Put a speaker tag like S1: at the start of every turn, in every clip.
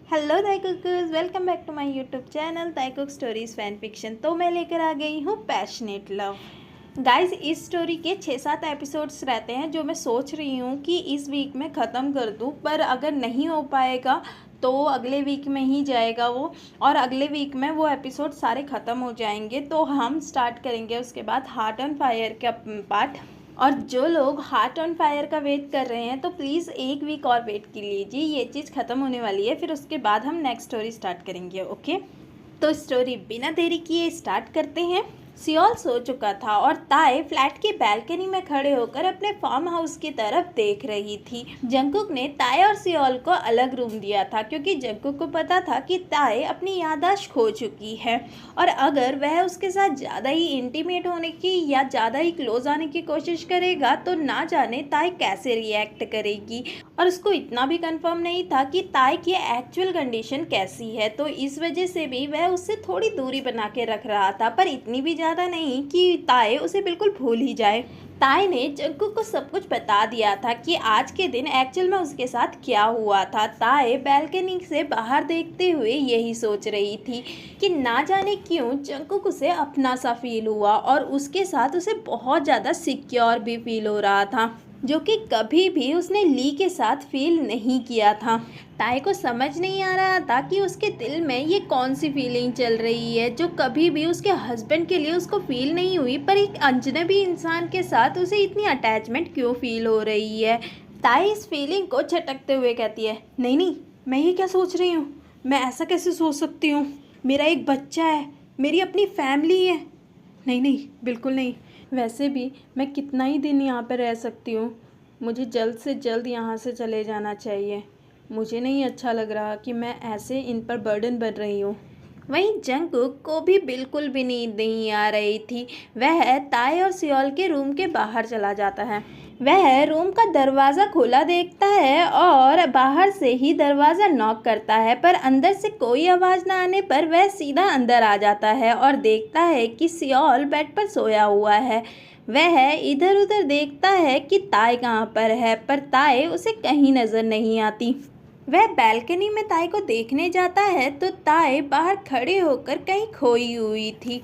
S1: Hello Tai cookers, welcome back to my YouTube channel Tai cook stories fan fiction. तो मैं लेकर आ गई हूँ पैशनेट लव। गाइस, इस स्टोरी के 6-7 एपिसोड्स रहते हैं जो मैं सोच रही हूँ कि इस वीक में ख़त्म कर दूँ, पर अगर नहीं हो पाएगा तो अगले वीक में ही जाएगा वो, और अगले वीक में वो एपिसोड सारे ख़त्म हो जाएंगे। तो हम स्टार्ट करेंगे उसके बाद हार्ट ऑन फायर का पार्ट। और जो लोग हार्ट ऑन फायर का वेट कर रहे हैं तो प्लीज़ एक वीक और वेट कर लीजिए, ये चीज़ ख़त्म होने वाली है, फिर उसके बाद हम नेक्स्ट स्टोरी स्टार्ट करेंगे। ओके, तो स्टोरी बिना देरी किए स्टार्ट करते हैं। सियोल सो चुका था और ताए फ्लैट की बैल्कनी में खड़े होकर अपने फार्म हाउस की तरफ देख रही थी। जंगकुक ने ताए और सियोल को अलग रूम दिया था क्योंकि जंगकुक को पता था कि ताए अपनी याददाश्त खो चुकी है और अगर वह उसके साथ ज़्यादा ही इंटीमेट होने की या ज़्यादा ही क्लोज आने की कोशिश करेगा तो ना जाने ताए कैसे रिएक्ट करेगी। और उसको इतना भी कंफर्म नहीं था कि ताए की एक्चुअल कंडीशन कैसी है, तो इस वजह से भी वह उससे थोड़ी दूरी बना के रख रहा था, पर इतनी भी ज़्यादा नहीं कि ताए उसे बिल्कुल भूल ही जाए। ताए ने जंगकुक को सब कुछ बता दिया था कि आज के दिन एक्चुअल में उसके साथ क्या हुआ था। ताए बैल्कनी से बाहर देखते हुए यही सोच रही थी कि ना जाने क्यों जंगकुक उसे अपना सा फील हुआ और उसके साथ उसे बहुत ज़्यादा सिक्योर भी फील हो रहा था, जो कि कभी भी उसने ली के साथ फील नहीं किया था। ताए को समझ नहीं आ रहा था कि उसके दिल में ये कौन सी फीलिंग चल रही है जो कभी भी उसके हस्बैंड के लिए उसको फील नहीं हुई, पर एक अजनबी इंसान के साथ उसे इतनी अटैचमेंट क्यों फील हो रही है। ताए इस फीलिंग को झटकते हुए कहती है, नहीं नहीं, मैं ये क्या सोच रही हूँ, मैं ऐसा कैसे सोच सकती हूँ, मेरा एक बच्चा है, मेरी अपनी फैमिली है, नहीं नहीं, बिल्कुल नहीं। वैसे भी मैं कितना ही दिन यहाँ पर रह सकती हूँ, मुझे जल्द से जल्द यहाँ से चले जाना चाहिए। मुझे नहीं अच्छा लग रहा कि मैं ऐसे इन पर बर्डन बन रही हूँ। वहीं जंगकुक को भी बिल्कुल भी नींद नहीं आ रही थी। वह ताए और सियोल के रूम के बाहर चला जाता है। वह रूम का दरवाज़ा खुला देखता है और बाहर से ही दरवाज़ा नॉक करता है, पर अंदर से कोई आवाज़ ना आने पर वह सीधा अंदर आ जाता है और देखता है कि सियोल बेड पर सोया हुआ है। वह इधर उधर देखता है कि ताए कहाँ पर है, पर ताए उसे कहीं नज़र नहीं आती। वह बैल्कनी में ताए को देखने जाता है तो ताए बाहर खड़े होकर कहीं खोई हुई थी।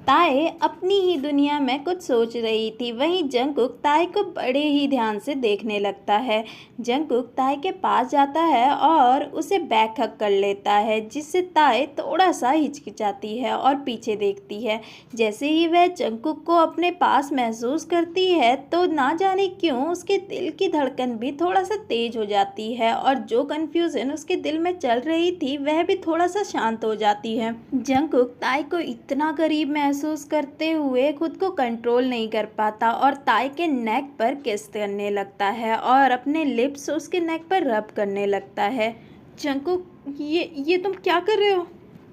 S1: ताए अपनी ही दुनिया में कुछ सोच रही थी। वहीं जंगकुक ताए को बड़े ही ध्यान से देखने लगता है। जंगकुक ताए के पास जाता है और उसे बैक हग कर लेता है, जिससे ताए थोड़ा सा हिचकिचाती है और पीछे देखती है। जैसे ही वह जंगकुक को अपने पास महसूस करती है तो ना जाने क्यों उसके दिल की धड़कन भी थोड़ा सा तेज हो जाती है और जो कन्फ्यूज़न उसके दिल में चल रही थी वह भी थोड़ा सा शांत हो जाती है। जंगकुक ताए को इतना करीब महसूस करते हुए खुद को कंट्रोल नहीं कर पाता और ताए के नेक पर किस करने लगता है और अपने लिप्स उसके नेक पर रब करने लगता है। जंगकुक, ये तुम क्या कर रहे हो?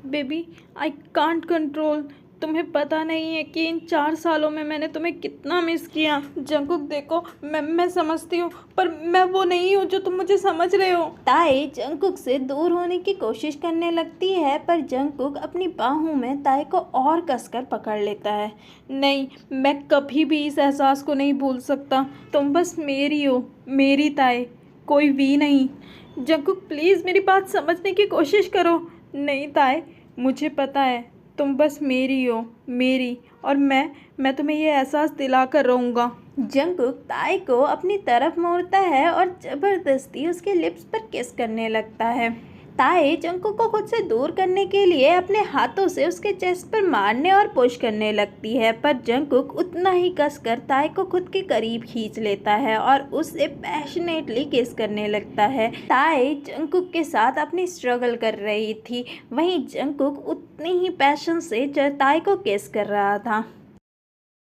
S1: Baby, I can't control. तुम्हें पता नहीं है कि इन 4 सालों में मैंने तुम्हें कितना मिस किया। जंगकुक देखो, मैं समझती हूँ, पर मैं वो नहीं हूँ जो तुम मुझे समझ रहे हो। ताए जंगकुक से दूर होने की कोशिश करने लगती है, पर जंगकुक अपनी बाहों में ताए को और कसकर पकड़ लेता है। नहीं, मैं कभी भी इस एहसास को नहीं भूल सकता। तुम बस मेरी हो, मेरी ताए, कोई भी नहीं। जंगकुक प्लीज़ मेरी बात समझने की कोशिश करो। नहीं ताए, मुझे पता है तुम बस मेरी हो, मेरी, और मैं तुम्हें ये एहसास दिला कर रहूँगा। जंगकुक ताए को अपनी तरफ मोड़ता है और ज़बरदस्ती उसके लिप्स पर किस करने लगता है। ताए जंगकुक को खुद से दूर करने के लिए अपने हाथों से उसके चेस्ट पर मारने और पुश करने लगती है, पर जंगकुक उतना ही कसकर ताए को खुद के करीब खींच लेता है और उससे पैशनेटली किस करने लगता है। ताए जंगकुक के साथ अपनी स्ट्रगल कर रही थी, वहीं जंगकुक उतनी ही पैशन से ताए को किस कर रहा था।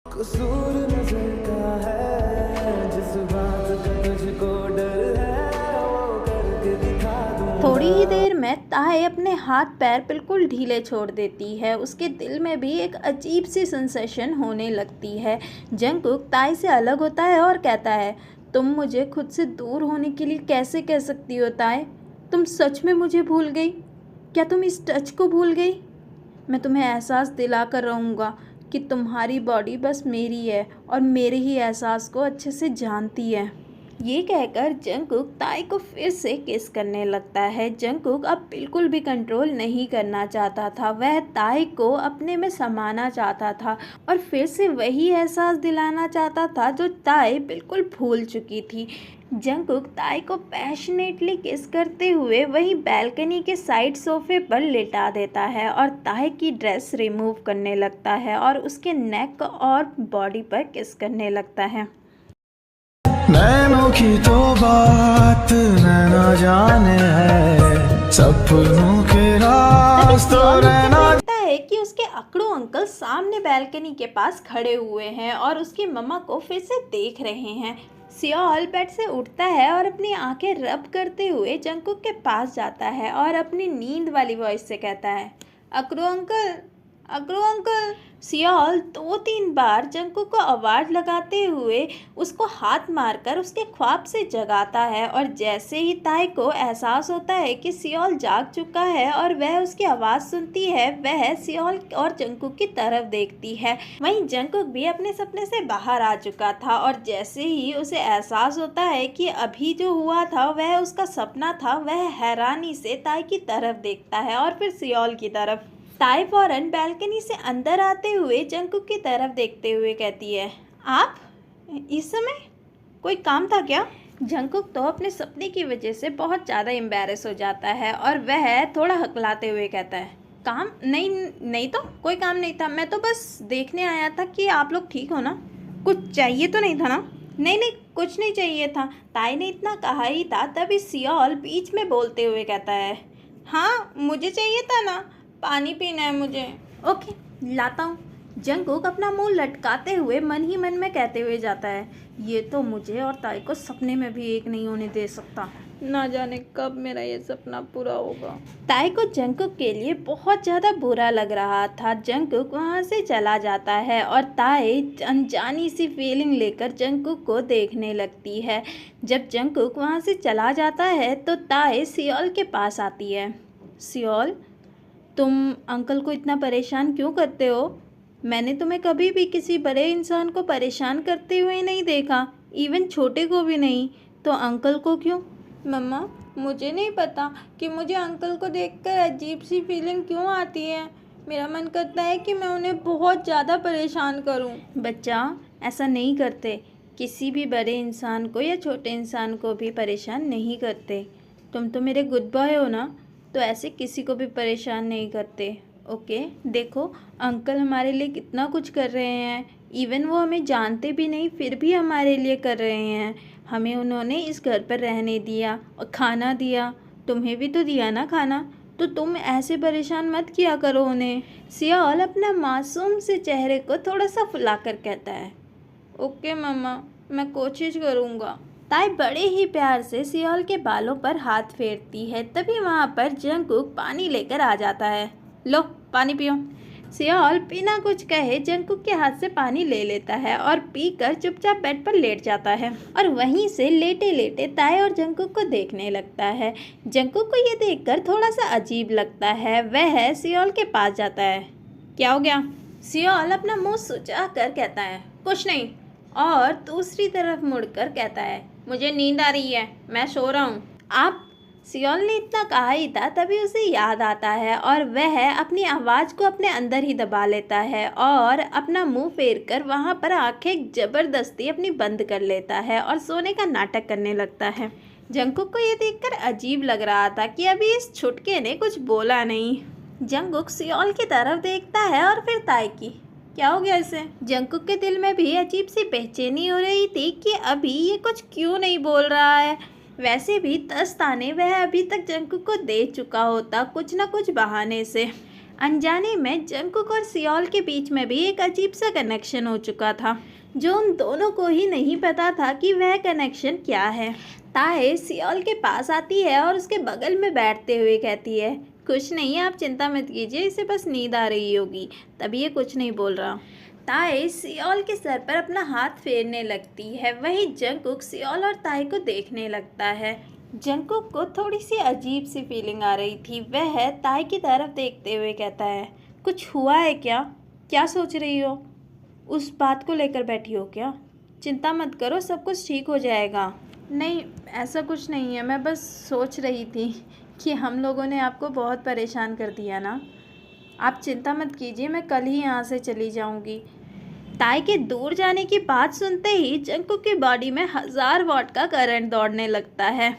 S2: कसूर नजर का है, जिस बात का तुझको डर है वो करके दिखा दूं।
S1: थोड़ी ही देर में ताए अपने हाथ पैर बिल्कुल ढीले छोड़ देती है। उसके दिल में भी एक अजीब सी सेंसेशन होने लगती है। जंगकुक ताए से अलग होता है और कहता है, तुम मुझे खुद से दूर होने के लिए कैसे कह सकती हो ताए? तुम सच में मुझे भूल गई? क्या तुम इस टच को भूल गई? मैं तुम्हें एहसास दिला कर रहूँगा कि तुम्हारी बॉडी बस मेरी है और मेरे ही एहसास को अच्छे से जानती है। ये कहकर जंगकुक ताई को फिर से किस करने लगता है। जंगकुक अब बिल्कुल भी कंट्रोल नहीं करना चाहता था। वह ताई को अपने में समाना चाहता था और फिर से वही एहसास दिलाना चाहता था जो ताई बिल्कुल भूल चुकी थी। जंगकुक ताई को पैशनेटली किस करते हुए वहीं बैल्कनी के साइड सोफे पर लेटा देता है और ताई की ड्रेस रिमूव करने लगता है और उसके नेक और बॉडी पर किस करने लगता है।
S2: नैनों की तो बात नैना जाने है, सपनों के रास्तों रहना।
S1: लगता है कि उसके अकड़ू अंकल सामने बैल्कनी के पास खड़े हुए हैं और उसकी मम्मा को फिर से देख रहे हैं। सियोल बेड से उठता है और अपनी आंखें रब करते हुए जंगकुक के पास जाता है और अपनी नींद वाली वॉइस से कहता है, अकड़ू अंकल, अकड़ू अंकल। सियोल 2-3 बार जंगकुक को आवाज़ लगाते हुए उसको हाथ मारकर उसके ख्वाब से जगाता है और जैसे ही ताई को एहसास होता है कि सियोल जाग चुका है और वह उसकी आवाज़ सुनती है, वह सियोल और जंगकुक की तरफ देखती है। वहीं जंगकुक भी अपने सपने से बाहर आ चुका था और जैसे ही उसे एहसास होता है कि अभी जो हुआ था वह उसका सपना था, वह हैरानी से ताई की तरफ देखता है और फिर सियोल की तरफ। ताई फौरन बैल्कनी से अंदर आते हुए जंगकुक की तरफ देखते हुए कहती है, आप इस समय कोई काम था क्या? जंगकुक तो अपने सपने की वजह से बहुत ज़्यादा एम्बैरेस हो जाता है और वह थोड़ा हकलाते हुए कहता है, काम नहीं, नहीं तो कोई काम नहीं था, मैं तो बस देखने आया था कि आप लोग ठीक हो ना। कुछ चाहिए तो नहीं था ना? नहीं नहीं, कुछ नहीं चाहिए था। ताई ने इतना कहा ही था तभी सियोल बीच में बोलते हुए कहता है, हाँ मुझे चाहिए था ना, पानी पीना है मुझे। ओके लाता हूँ। जंगकुक अपना मुंह लटकाते हुए मन ही मन में कहते हुए जाता है, ये तो मुझे और ताई को सपने में भी एक नहीं होने दे सकता, ना जाने कब मेरा ये सपना पूरा होगा। ताई को जंगकुक के लिए बहुत ज़्यादा बुरा लग रहा था। जंगकुक वहाँ से चला जाता है और ताई अनजानी सी फीलिंग लेकर जंगकुक को देखने लगती है। जब जंगकुक वहाँ से चला जाता है तो ताई सियोल के पास आती है। सियोल, तुम अंकल को इतना परेशान क्यों करते हो? मैंने तुम्हें कभी भी किसी बड़े इंसान को परेशान करते हुए नहीं देखा, इवन छोटे को भी नहीं, तो अंकल को क्यों? मम्मा, मुझे नहीं पता कि मुझे अंकल को देखकर अजीब सी फीलिंग क्यों आती है। मेरा मन करता है कि मैं उन्हें बहुत ज़्यादा परेशान करूं। बच्चा, ऐसा नहीं करते। किसी भी बड़े इंसान को या छोटे इंसान को भी परेशान नहीं करते। तुम तो मेरे गुड बॉय हो ना, तो ऐसे किसी को भी परेशान नहीं करते। ओके, देखो अंकल हमारे लिए कितना कुछ कर रहे हैं, इवन वो हमें जानते भी नहीं फिर भी हमारे लिए कर रहे हैं। हमें उन्होंने इस घर पर रहने दिया और खाना दिया, तुम्हें भी तो दिया ना खाना, तो तुम ऐसे परेशान मत किया करो उन्हें। सियोल अपना मासूम से चेहरे को थोड़ा सा फुलाकर कहता है, ओके मम्मा, मैं कोशिश करूँगा। ताई बड़े ही प्यार से सियोल के बालों पर हाथ फेरती है। तभी वहाँ पर जंगकुक पानी लेकर आ जाता है। लो पानी पियो। सियोल बिना कुछ कहे जंगकुक के हाथ से पानी ले लेता है और पीकर चुपचाप बेड पर लेट जाता है और वहीं से लेटे लेटे ताई और जंगकुक को देखने लगता है। जंगकुक को ये देखकर थोड़ा सा अजीब लगता है। वह सियोल के पास जाता है। क्या हो गया? सियोल अपना मुँह सुजा कर कहता है, कुछ नहीं, और दूसरी तरफ मुड़कर कहता है, मुझे नींद आ रही है, मैं सो रहा हूँ। आप? सियोल ने इतना कहा ही था तभी उसे याद आता है और वह अपनी आवाज़ को अपने अंदर ही दबा लेता है और अपना मुंह फेर कर वहाँ पर आंखें ज़बरदस्ती अपनी बंद कर लेता है और सोने का नाटक करने लगता है। जंगकुक को ये देखकर अजीब लग रहा था कि अभी इस छुटके ने कुछ बोला नहीं। जंगकुक सियोल की तरफ देखता है और फिर ताई की। क्या हो गया इसे? जंगकुक के दिल में भी अजीब सी बेचैनी हो रही थी कि अभी ये कुछ क्यों नहीं बोल रहा है। वैसे भी 10 ताने वह अभी तक जंगकुक को दे चुका होता कुछ न कुछ बहाने से। अनजाने में जंगकुक और सियोल के बीच में भी एक अजीब सा कनेक्शन हो चुका था जो उन दोनों को ही नहीं पता था कि वह कनेक्शन क्या है। ताई सियोल के पास आती है और उसके बगल में बैठते हुए कहती है, कुछ नहीं, आप चिंता मत कीजिए, इसे बस नींद आ रही होगी, तभी ये कुछ नहीं बोल रहा। ताई सियोल के सर पर अपना हाथ फेरने लगती है। वहीं जंगकुक सियोल और ताई को देखने लगता है। जंगकुक को थोड़ी सी अजीब सी फीलिंग आ रही थी। वह ताई की तरफ देखते हुए कहता है, कुछ हुआ है क्या? क्या सोच रही हो? उस बात को लेकर बैठी हो क्या? चिंता मत करो, सब कुछ ठीक हो जाएगा। नहीं, ऐसा कुछ नहीं है, मैं बस सोच रही थी कि हम लोगों ने आपको बहुत परेशान कर दिया ना। आप चिंता मत कीजिए, मैं कल ही यहाँ से चली जाऊँगी। ताई के दूर जाने की बात सुनते ही जंकुक की बॉडी में 1000 वॉट का करंट दौड़ने लगता है।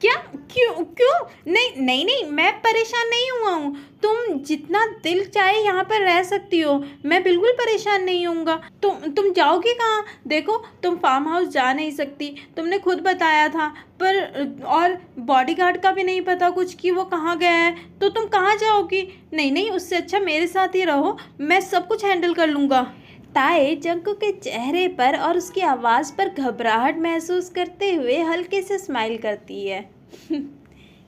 S1: क्या? क्यों क्यों? नहीं नहीं नहीं, मैं परेशान नहीं हुआ हूँ। तुम जितना दिल चाहे यहाँ पर रह सकती हो, मैं बिल्कुल परेशान नहीं होऊंगा। तुम जाओगे कहाँ? देखो, तुम फार्म हाउस जा नहीं सकती, तुमने खुद बताया था। पर और बॉडीगार्ड का भी नहीं पता कुछ कि वो कहाँ गया है, तो तुम कहाँ जाओगी? नहीं नहीं, उससे अच्छा मेरे साथ ही रहो, मैं सब कुछ हैंडल कर लूँगा। ताए जंकुक के चेहरे पर और उसकी आवाज़ पर घबराहट महसूस करते हुए हल्के से स्माइल करती है।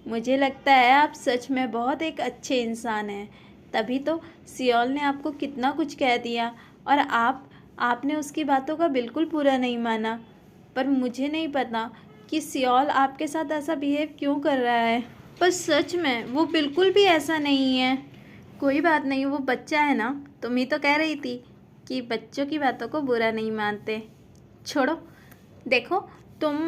S1: मुझे लगता है आप सच में बहुत एक अच्छे इंसान हैं, तभी तो सियोल ने आपको कितना कुछ कह दिया और आपने उसकी बातों का बिल्कुल पूरा नहीं माना। पर मुझे नहीं पता कि सियोल आपके साथ ऐसा बिहेव क्यों कर रहा है। पर सच में वो बिल्कुल भी ऐसा नहीं है। कोई बात नहीं, वो बच्चा है ना। तुम ही तो कह रही थी कि बच्चों की बातों को बुरा नहीं मानते। छोड़ो, देखो, तुम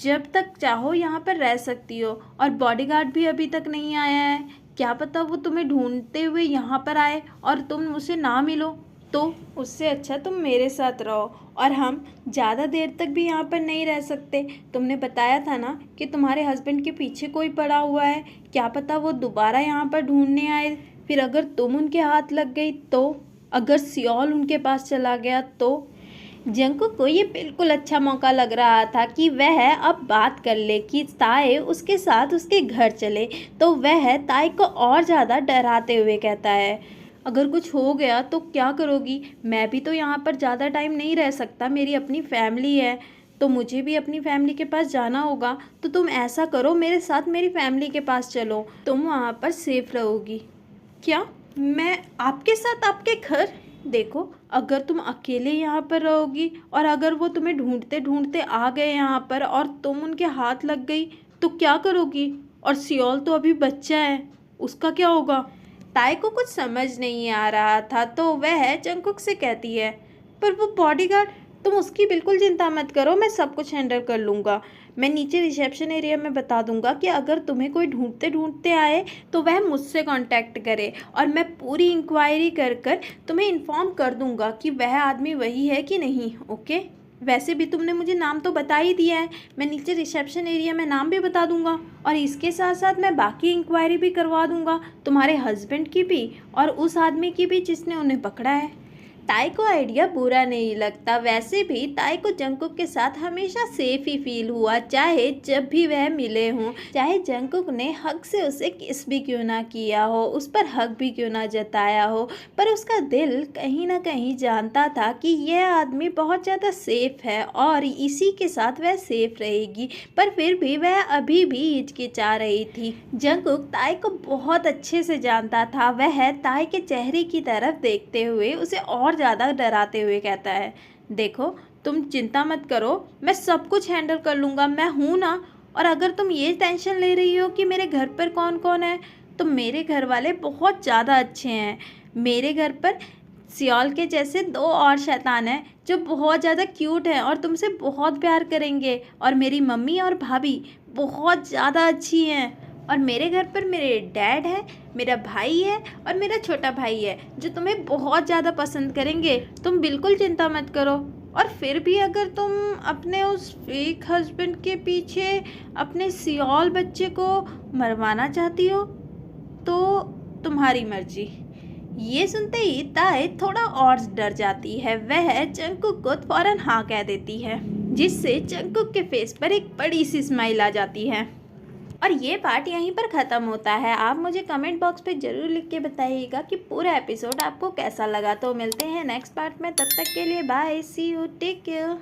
S1: जब तक चाहो यहाँ पर रह सकती हो और बॉडीगार्ड भी अभी तक नहीं आया है। क्या पता वो तुम्हें ढूंढते हुए यहाँ पर आए और तुम मुझसे ना मिलो, तो उससे अच्छा तुम मेरे साथ रहो। और हम ज़्यादा देर तक भी यहाँ पर नहीं रह सकते। तुमने बताया था ना कि तुम्हारे हस्बैंड के पीछे कोई पड़ा हुआ है। क्या पता वो दोबारा यहाँ पर ढूंढने आए, फिर अगर तुम उनके हाथ लग गई तो, अगर सियोल उनके पास चला गया तो। जंकुक को ये बिल्कुल अच्छा मौका लग रहा था कि वह अब बात कर ले कि ताए उसके साथ उसके घर चले, तो वह ताए को और ज़्यादा डराते हुए कहता है, अगर कुछ हो गया तो क्या करोगी? मैं भी तो यहाँ पर ज़्यादा टाइम नहीं रह सकता, मेरी अपनी फैमिली है, तो मुझे भी अपनी फैमिली के पास जाना होगा। तो तुम ऐसा करो, मेरे साथ मेरी फैमिली के पास चलो, तुम वहाँ पर सेफ रहोगी। क्या? मैं आपके साथ आपके घर? देखो, अगर तुम अकेले यहाँ पर रहोगी और अगर वो तुम्हें ढूंढते ढूंढते आ गए यहाँ पर और तुम उनके हाथ लग गई तो क्या करोगी? और सियोल तो अभी बच्चा है, उसका क्या होगा? ताई को कुछ समझ नहीं आ रहा था, तो वह जंकुक से कहती है, पर वो बॉडीगार्ड, तुम उसकी बिल्कुल चिंता मत करो, मैं सब कुछ हैंडल कर लूँगा। मैं नीचे रिसेप्शन एरिया में बता दूंगा कि अगर तुम्हें कोई ढूंढते ढूंढते आए तो वह मुझसे कांटेक्ट करे और मैं पूरी इंक्वायरी कर कर तुम्हें इन्फॉर्म कर दूंगा कि वह आदमी वही है कि नहीं। ओके? वैसे भी तुमने मुझे नाम तो बता ही दिया है, मैं नीचे रिसेप्शन एरिया में नाम भी बता दूंगा और इसके साथ साथ मैं बाकी इंक्वायरी भी करवा दूंगा, तुम्हारे हस्बैंड की भी और उस आदमी की भी जिसने उन्हें पकड़ा है। ताई को आइडिया बुरा नहीं लगता। वैसे भी ताई को जंकुक के साथ हमेशा सेफ ही फील हुआ, चाहे जब भी वह मिले हों, चाहे जंकुक ने हक से उसे किस भी क्यों ना किया हो, उस पर हक भी क्यों ना जताया हो, पर उसका दिल कहीं ना कहीं जानता था कि यह आदमी बहुत ज़्यादा सेफ है और इसी के साथ वह सेफ रहेगी। पर फिर भी वह अभी भी हिचकिचा रही थी। जंकुक ताई को बहुत अच्छे से जानता था। वह ताई के चेहरे की तरफ देखते हुए उसे और ज़्यादा डराते हुए कहता है, देखो, तुम चिंता मत करो, मैं सब कुछ हैंडल कर लूँगा, मैं हूँ ना। और अगर तुम ये टेंशन ले रही हो कि मेरे घर पर कौन कौन है, तो मेरे घर वाले बहुत ज़्यादा अच्छे हैं। मेरे घर पर सियोल के जैसे 2 और शैतान हैं जो बहुत ज़्यादा क्यूट हैं और तुमसे बहुत प्यार करेंगे। और मेरी मम्मी और भाभी बहुत ज़्यादा अच्छी हैं। और मेरे घर पर मेरे डैड है, मेरा भाई है और मेरा छोटा भाई है जो तुम्हें बहुत ज़्यादा पसंद करेंगे। तुम बिल्कुल चिंता मत करो। और फिर भी अगर तुम अपने उस फेक हस्बैंड के पीछे अपने सियोल बच्चे को मरवाना चाहती हो तो तुम्हारी मर्जी। ये सुनते ही ताए थोड़ा और डर जाती है। वह जंकुक को फौरन हाँ कह देती है, जिससे जंकुक के फेस पर एक बड़ी सी स्माइल आ जाती है। और ये पार्ट यहीं पर ख़त्म होता है। आप मुझे कमेंट बॉक्स पे ज़रूर लिख के बताइएगा कि पूरा एपिसोड आपको कैसा लगा। तो मिलते हैं नेक्स्ट पार्ट में, तब तक के लिए bye, see you, take care.